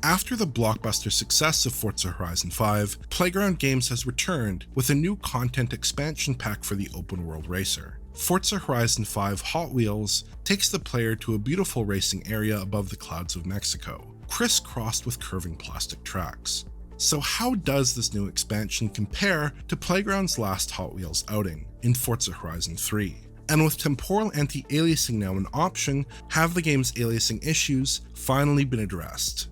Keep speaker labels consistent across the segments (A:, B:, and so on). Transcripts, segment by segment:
A: After the blockbuster success of Forza Horizon 5, Playground Games has returned with a new content expansion pack for the open world racer. Forza Horizon 5 Hot Wheels takes the player to a beautiful racing area above the clouds of Mexico, crisscrossed with curving plastic tracks. So how does this new expansion compare to Playground's last Hot Wheels outing in Forza Horizon 3? And with temporal anti-aliasing now an option, have the game's aliasing issues finally been addressed?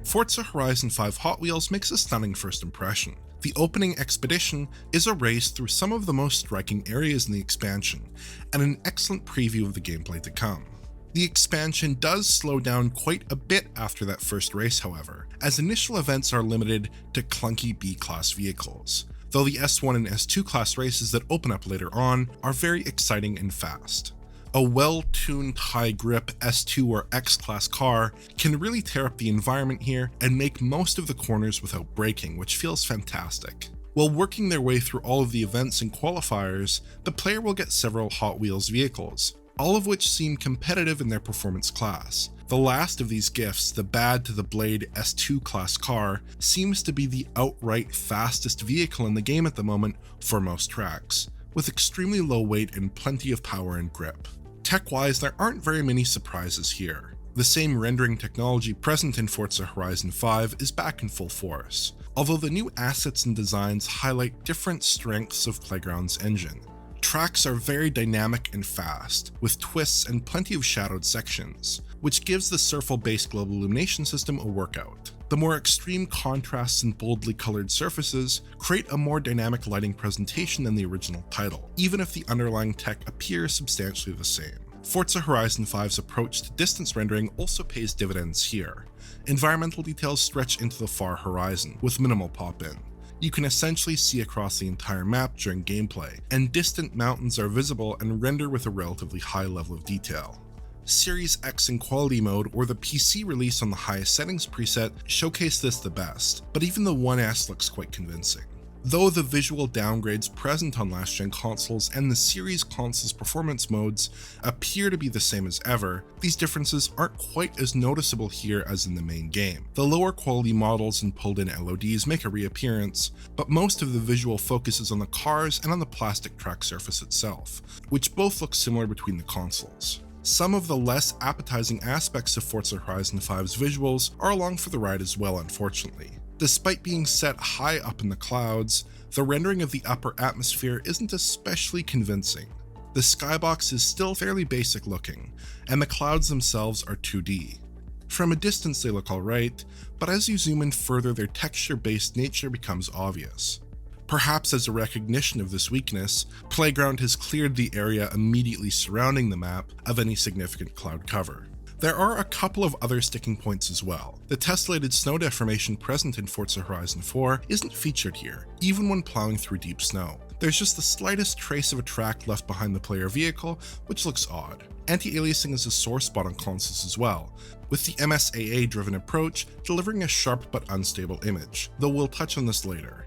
A: Forza Horizon 5 Hot Wheels makes a stunning first impression. The opening expedition is a race through some of the most striking areas in the expansion, and an excellent preview of the gameplay to come. The expansion does slow down quite a bit after that first race, however, as initial events are limited to clunky B-class vehicles, though the S1 and S2 class races that open up later on are very exciting and fast. A well-tuned high-grip S2 or X-class car can really tear up the environment here and make most of the corners without braking, which feels fantastic. While working their way through all of the events and qualifiers, the player will get several Hot Wheels vehicles, all of which seem competitive in their performance class. The last of these gifts, the Bad to the Blade S2 class car, seems to be the outright fastest vehicle in the game at the moment for most tracks, with extremely low weight and plenty of power and grip. Tech-wise, there aren't very many surprises here. The same rendering technology present in Forza Horizon 5 is back in full force, although the new assets and designs highlight different strengths of Playground's engine. Tracks are very dynamic and fast, with twists and plenty of shadowed sections, which gives the Surfle-based global illumination system a workout. The more extreme contrasts and boldly colored surfaces create a more dynamic lighting presentation than the original title, even if the underlying tech appears substantially the same. Forza Horizon 5's approach to distance rendering also pays dividends here. Environmental details stretch into the far horizon, with minimal pop-in. You can essentially see across the entire map during gameplay, and distant mountains are visible and render with a relatively high level of detail. Series X in quality mode or the PC release on the highest settings preset showcase this the best, but even the 1S looks quite convincing. Though the visual downgrades present on last-gen consoles and the series consoles' performance modes appear to be the same as ever, these differences aren't quite as noticeable here as in the main game. The lower quality models and pulled-in LODs make a reappearance, but most of the visual focus is on the cars and on the plastic track surface itself, which both look similar between the consoles. Some of the less appetizing aspects of Forza Horizon 5's visuals are along for the ride as well, unfortunately. Despite being set high up in the clouds, the rendering of the upper atmosphere isn't especially convincing. The skybox is still fairly basic looking, and the clouds themselves are 2D. From a distance they look alright, but as you zoom in further their texture-based nature becomes obvious. Perhaps as a recognition of this weakness, Playground has cleared the area immediately surrounding the map of any significant cloud cover. There are a couple of other sticking points as well. The tessellated snow deformation present in Forza Horizon 4 isn't featured here, even when plowing through deep snow. There's just the slightest trace of a track left behind the player vehicle, which looks odd. Anti-aliasing is a sore spot on consoles as well, with the MSAA-driven approach delivering a sharp but unstable image, though we'll touch on this later.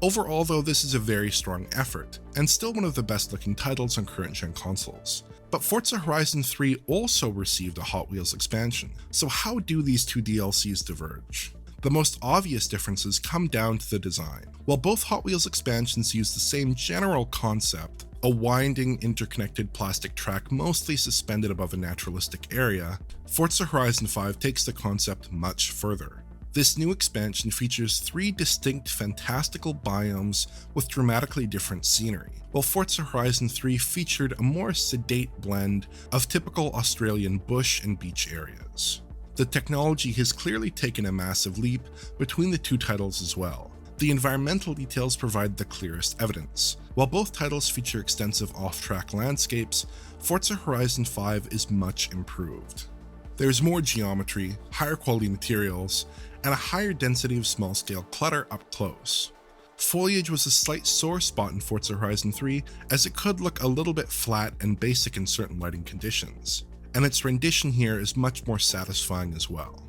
A: Overall though, this is a very strong effort, and still one of the best looking titles on current-gen consoles. But Forza Horizon 3 also received a Hot Wheels expansion, so how do these two DLCs diverge? The most obvious differences come down to the design. While both Hot Wheels expansions use the same general concept, a winding, interconnected plastic track mostly suspended above a naturalistic area, Forza Horizon 5 takes the concept much further. This new expansion features 3 distinct fantastical biomes with dramatically different scenery, while Forza Horizon 3 featured a more sedate blend of typical Australian bush and beach areas. The technology has clearly taken a massive leap between the two titles as well. The environmental details provide the clearest evidence. While both titles feature extensive off-track landscapes, Forza Horizon 5 is much improved. There's more geometry, higher quality materials, and a higher density of small-scale clutter up close. Foliage was a slight sore spot in Forza Horizon 3, as it could look a little bit flat and basic in certain lighting conditions, and its rendition here is much more satisfying as well.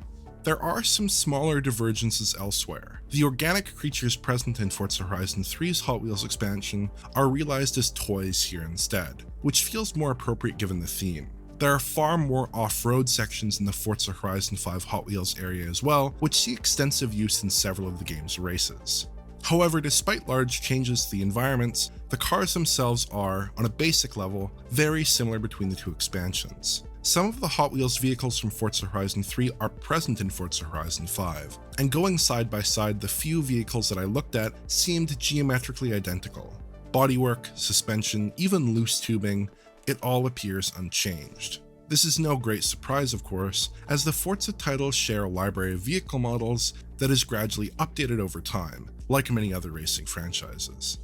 A: There are some smaller divergences elsewhere. The organic creatures present in Forza Horizon 3's Hot Wheels expansion are realized as toys here instead, which feels more appropriate given the theme. There are far more off-road sections in the Forza Horizon 5 Hot Wheels area as well, which see extensive use in several of the game's races. However, despite large changes to the environments, the cars themselves are, on a basic level, very similar between the two expansions. Some of the Hot Wheels vehicles from Forza Horizon 3 are present in Forza Horizon 5, and going side by side, the few vehicles that I looked at seemed geometrically identical. Bodywork, suspension, even loose tubing, it all appears unchanged. This is no great surprise, of course, as the Forza titles share a library of vehicle models that is gradually updated over time, like many other racing franchises.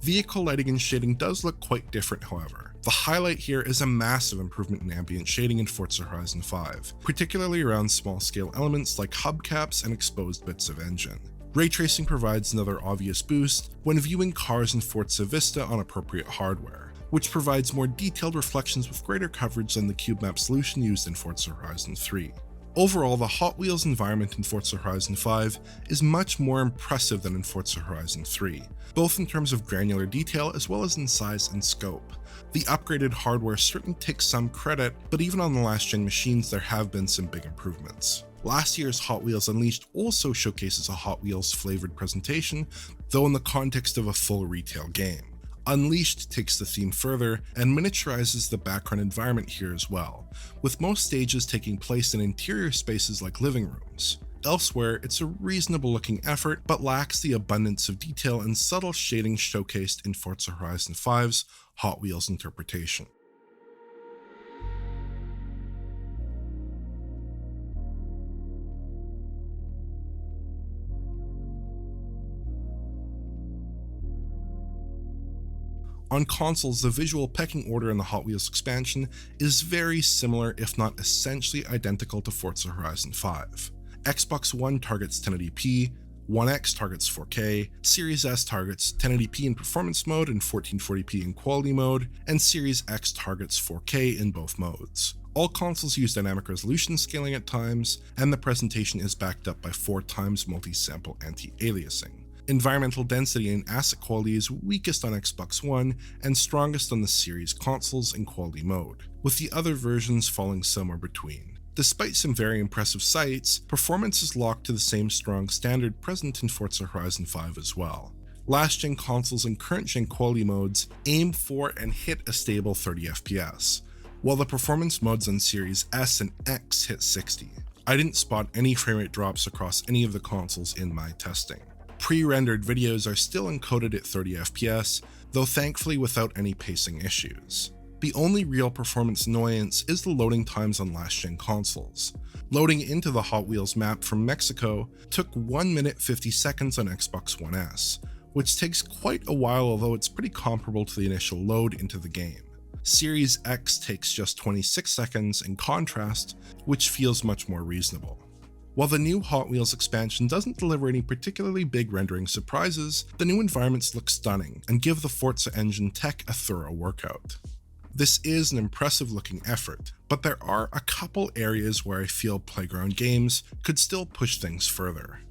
A: Vehicle lighting and shading does look quite different, however. The highlight here is a massive improvement in ambient shading in Forza Horizon 5, particularly around small-scale elements like hubcaps and exposed bits of engine. Ray tracing provides another obvious boost when viewing cars in Forza Vista on appropriate hardware, which provides more detailed reflections with greater coverage than the cube map solution used in Forza Horizon 3. Overall, the Hot Wheels environment in Forza Horizon 5 is much more impressive than in Forza Horizon 3, both in terms of granular detail as well as in size and scope. The upgraded hardware certainly takes some credit, but even on the last-gen machines there have been some big improvements. Last year's Hot Wheels Unleashed also showcases a Hot Wheels flavored presentation, though in the context of a full retail game. Unleashed takes the theme further and miniaturizes the background environment here as well, with most stages taking place in interior spaces like living rooms. Elsewhere, it's a reasonable looking effort, but lacks the abundance of detail and subtle shading showcased in Forza Horizon 5's Hot Wheels interpretation. On consoles, the visual pecking order in the Hot Wheels expansion is very similar, if not essentially identical, to Forza Horizon 5. Xbox One targets 1080p, One X targets 4K, Series S targets 1080p in performance mode and 1440p in quality mode, and Series X targets 4K in both modes. All consoles use dynamic resolution scaling at times, and the presentation is backed up by 4x multi-sample anti-aliasing. Environmental density and asset quality is weakest on Xbox One and strongest on the series consoles in quality mode, with the other versions falling somewhere between. Despite some very impressive sights, performance is locked to the same strong standard present in Forza Horizon 5 as well. Last-gen consoles and current-gen quality modes aim for and hit a stable 30 FPS, while the performance modes on Series S and X hit 60. I didn't spot any framerate drops across any of the consoles in my testing. Pre-rendered videos are still encoded at 30 FPS, though thankfully without any pacing issues. The only real performance annoyance is the loading times on last-gen consoles. Loading into the Hot Wheels map from Mexico took 1 minute 50 seconds on Xbox One S, which takes quite a while, although it's pretty comparable to the initial load into the game. Series X takes just 26 seconds in contrast, which feels much more reasonable. While the new Hot Wheels expansion doesn't deliver any particularly big rendering surprises, the new environments look stunning and give the Forza engine tech a thorough workout. This is an impressive looking effort, but there are a couple areas where I feel Playground Games could still push things further.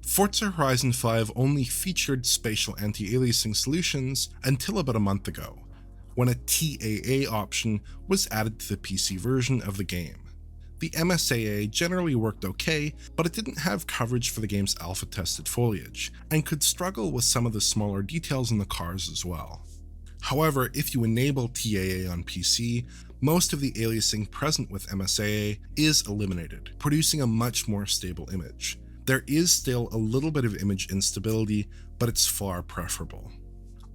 A: Forza Horizon 5 only featured spatial anti-aliasing solutions until about a month ago, when a TAA option was added to the PC version of the game. The MSAA generally worked okay, but it didn't have coverage for the game's alpha-tested foliage, and could struggle with some of the smaller details in the cars as well. However, if you enable TAA on PC, most of the aliasing present with MSAA is eliminated, producing a much more stable image. There is still a little bit of image instability, but it's far preferable.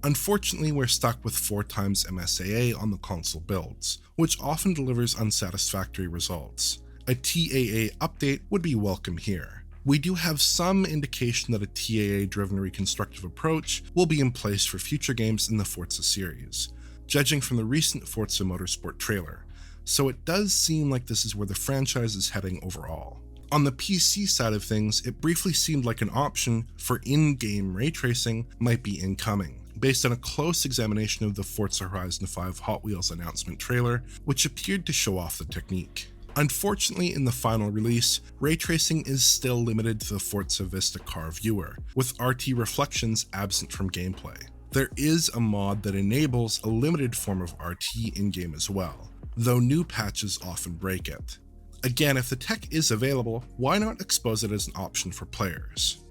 A: Unfortunately, we're stuck with 4x MSAA on the console builds, which often delivers unsatisfactory results. A TAA update would be welcome here. We do have some indication that a TAA-driven reconstructive approach will be in place for future games in the Forza series, judging from the recent Forza Motorsport trailer, so it does seem like this is where the franchise is heading overall. On the PC side of things, it briefly seemed like an option for in-game ray tracing might be incoming, based on a close examination of the Forza Horizon 5 Hot Wheels announcement trailer, which appeared to show off the technique. Unfortunately, in the final release, ray tracing is still limited to the Forza Vista car viewer, with RT reflections absent from gameplay. There is a mod that enables a limited form of RT in-game as well, though new patches often break it. Again, if the tech is available, why not expose it as an option for players?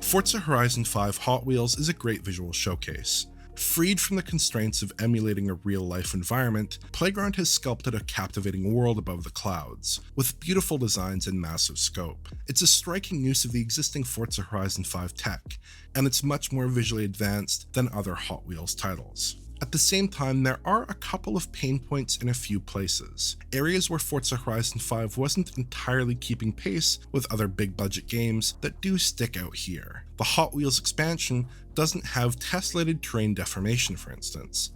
A: Forza Horizon 5 Hot Wheels is a great visual showcase. Freed from the constraints of emulating a real-life environment, Playground has sculpted a captivating world above the clouds, with beautiful designs and massive scope. It's a striking use of the existing Forza Horizon 5 tech, and it's much more visually advanced than other Hot Wheels titles. At the same time, there are a couple of pain points in a few places, areas where Forza Horizon 5 wasn't entirely keeping pace with other big budget games that do stick out here. The Hot Wheels expansion doesn't have tessellated terrain deformation, for instance,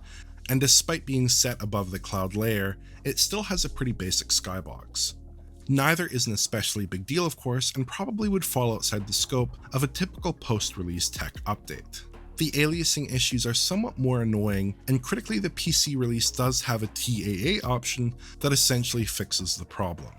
A: and despite being set above the cloud layer, it still has a pretty basic skybox. Neither is an especially big deal, of course, and probably would fall outside the scope of a typical post-release tech update. The aliasing issues are somewhat more annoying, and critically the PC release does have a TAA option that essentially fixes the problem.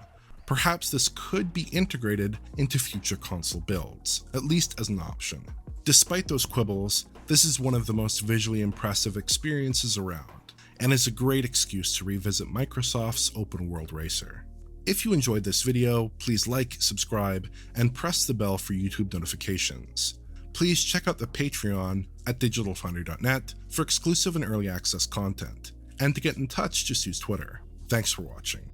A: Perhaps this could be integrated into future console builds, at least as an option. Despite those quibbles, this is one of the most visually impressive experiences around, and is a great excuse to revisit Microsoft's open world racer. If you enjoyed this video, please like, subscribe, and press the bell for YouTube notifications. Please check out the Patreon at digitalfoundry.net for exclusive and early access content, and to get in touch, just use Twitter. Thanks for watching.